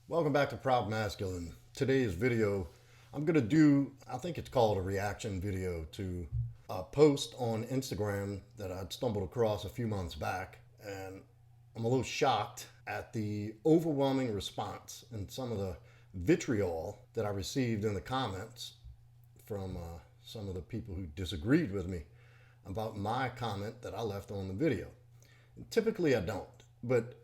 Welcome back to Proud Masculine. Today's video, I'm going to do, I think it's called a reaction video to a post on Instagram that I'd stumbled across a few months back. And I'm a little shocked at the overwhelming response and some of the vitriol that I received in the comments from some of the people who disagreed with me about my comment that I left on the video. And typically I don't, but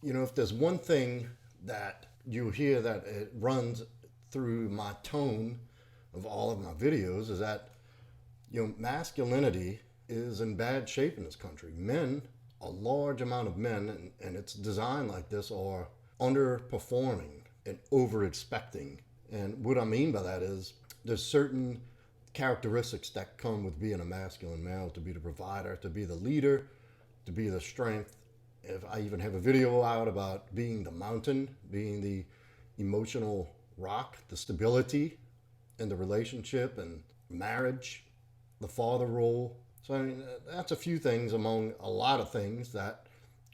if there's one thing that you hear that it runs through my tone of all of my videos is that masculinity is in bad shape in this country. Men, a large amount of men, and it's designed like this, are underperforming and over expecting. And what I mean by that is there's certain characteristics that come with being a masculine male: to be the provider, to be the leader, to be the strength. If I even have a video out about being the mountain, being the emotional rock, the stability in the relationship and marriage, the father role. So I mean, that's a few things among a lot of things that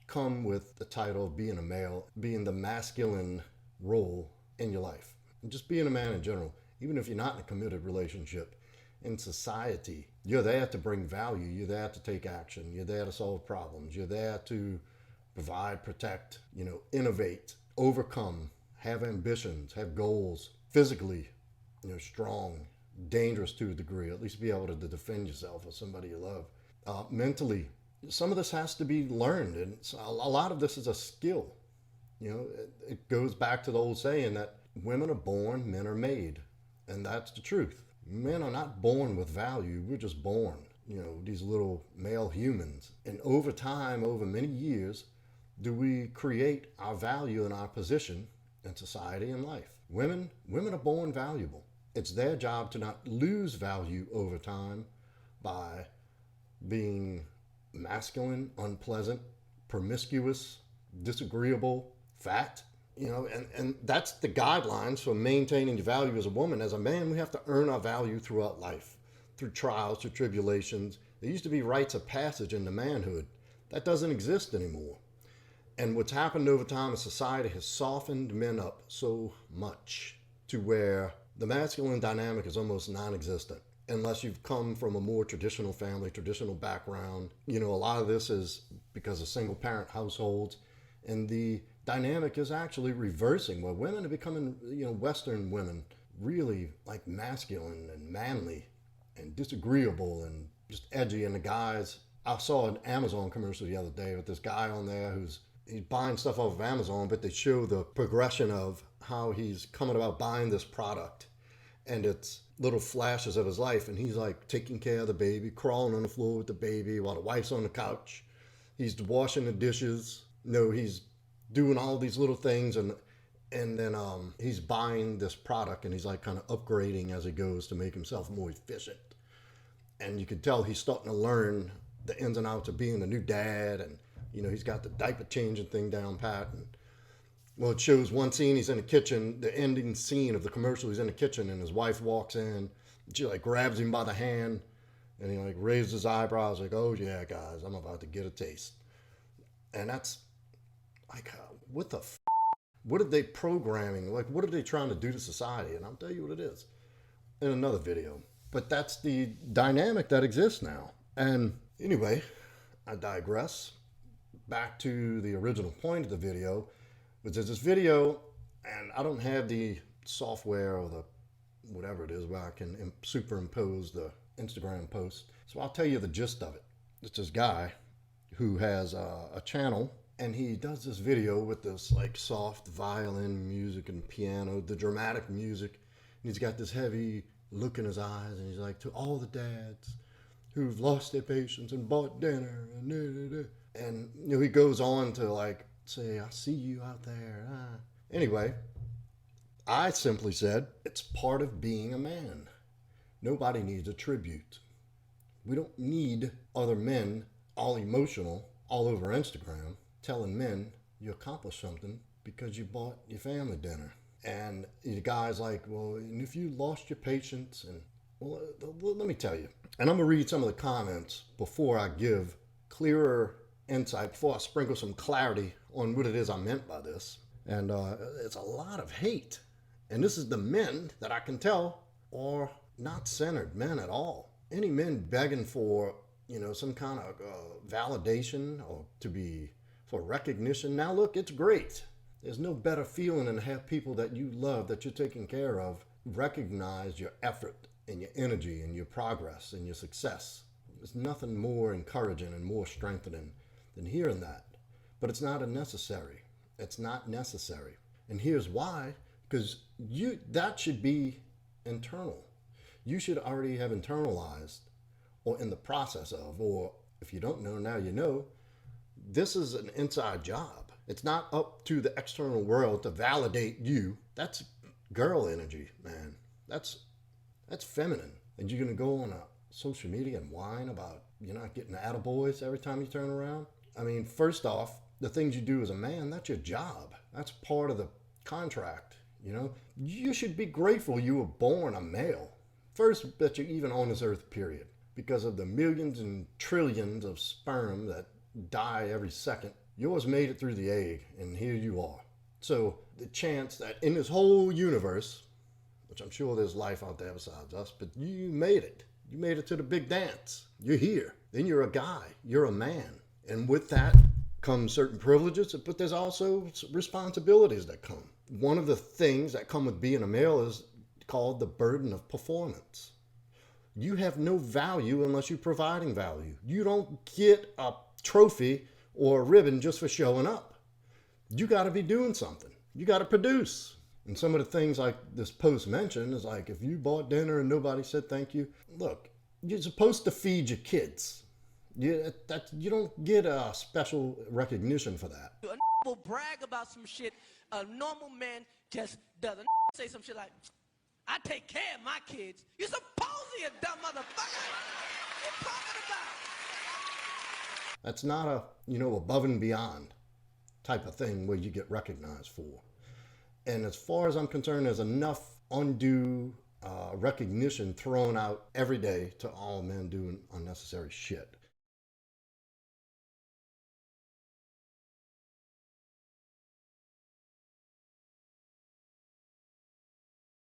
come with the title of being a male, being the masculine role in your life, and just being a man in general. Even if you're not in a committed relationship, in society, you're there to bring value. You're there to take action. You're there to solve problems. You're there to provide, protect, innovate, overcome, have ambitions, have goals, physically, strong, dangerous to a degree, at least be able to defend yourself or somebody you love. Mentally, some of this has to be learned, and a lot of this is a skill. It goes back to the old saying that women are born, men are made, and that's the truth. Men are not born with value. We're just born, these little male humans. And over time, over many years, do we create our value and our position in society and life. Women are born valuable. It's their job to not lose value over time by being masculine, unpleasant, promiscuous, disagreeable, fat. And that's the guidelines for maintaining your value as a woman. As a man, we have to earn our value throughout life, through trials, through tribulations. There used to be rites of passage into manhood. That doesn't exist anymore. And what's happened over time in society has softened men up so much to where the masculine dynamic is almost non-existent unless you've come from a more traditional family, traditional background. A lot of this is because of single parent households, and the dynamic is actually reversing where women are becoming, Western women, really like masculine and manly and disagreeable and just edgy. And the guys, I saw an Amazon commercial the other day with this guy on there he's buying stuff off of Amazon, but they show the progression of how he's coming about buying this product, and it's little flashes of his life. And he's like taking care of the baby, crawling on the floor with the baby while the wife's on the couch. He's washing the dishes. He's doing all these little things, and then he's buying this product, and he's like kind of upgrading as he goes to make himself more efficient. And you can tell he's starting to learn the ins and outs of being a new dad, and he's got the diaper changing thing down pat. And well, it shows one scene, he's in the kitchen, the ending scene of the commercial, he's in the kitchen, and his wife walks in. She like grabs him by the hand, and he like raises his eyebrows like, "Oh yeah, guys, I'm about to get a taste." And that's like, what the what are they programming? Like, what are they trying to do to society? And I'll tell you what it is in another video. But that's the dynamic that exists now. And anyway, I digress. Back to the original point of the video, which is this video, and I don't have the software or the whatever it is where I can superimpose the Instagram post. So I'll tell you the gist of it. It's this guy who has a channel, and he does this video with this like soft violin music and piano, the dramatic music. And he's got this heavy look in his eyes, and he's like, "To all the dads who've lost their patience and bought dinner," and he goes on to like say, "I see you out there." Anyway, I simply said, it's part of being a man. Nobody needs a tribute. We don't need other men all emotional all over Instagram telling men you accomplished something because you bought your family dinner. And the guy's like, "Well, and if you lost your patience," and well, let me tell you. And I'm gonna read some of the comments before I give clearer insight, before I sprinkle some clarity on what it is I meant by this. And it's a lot of hate. And this is the men that I can tell are not centered men at all. Any men begging for, some kind of validation or for recognition. Now, look, it's great. There's no better feeling than to have people that you love, that you're taking care of, recognize your effort and your energy and your progress and your success. There's nothing more encouraging and more strengthening than hearing that. But it's not unnecessary. It's not necessary. And here's why. Because that should be internal. You should already have internalized, or in the process of, or if you don't know, now you know, this is an inside job. It's not up to the external world to validate you. That's girl energy, man. That's feminine. And you're going to go on a social media and whine about you're not getting attaboys every time you turn around? I mean, first off, the things you do as a man, that's your job. That's part of the contract, You should be grateful you were born a male. First that you're even on this earth, period. Because of the millions and trillions of sperm that die every second, yours made it through the egg, and here you are. So the chance that in this whole universe, which I'm sure there's life out there besides us, but you made it. You made it to the big dance. You're here. Then you're a guy. You're a man. And with that comes certain privileges, but there's also responsibilities that come. One of the things that come with being a male is called the burden of performance. You have no value unless you're providing value. You don't get a trophy or a ribbon just for showing up. You got to be doing something. You got to produce. And some of the things like this post mentioned is like, if you bought dinner and nobody said thank you, look, you're supposed to feed your kids. You don't get a special recognition for that. A will brag about some shit a normal man just doesn't. Say some shit like, I take care of my kids. You're supposed to, you dumb motherfucker. What you talking about? That's not a, above and beyond type of thing where you get recognized for. And as far as I'm concerned, there's enough undue recognition thrown out every day to all men doing unnecessary shit.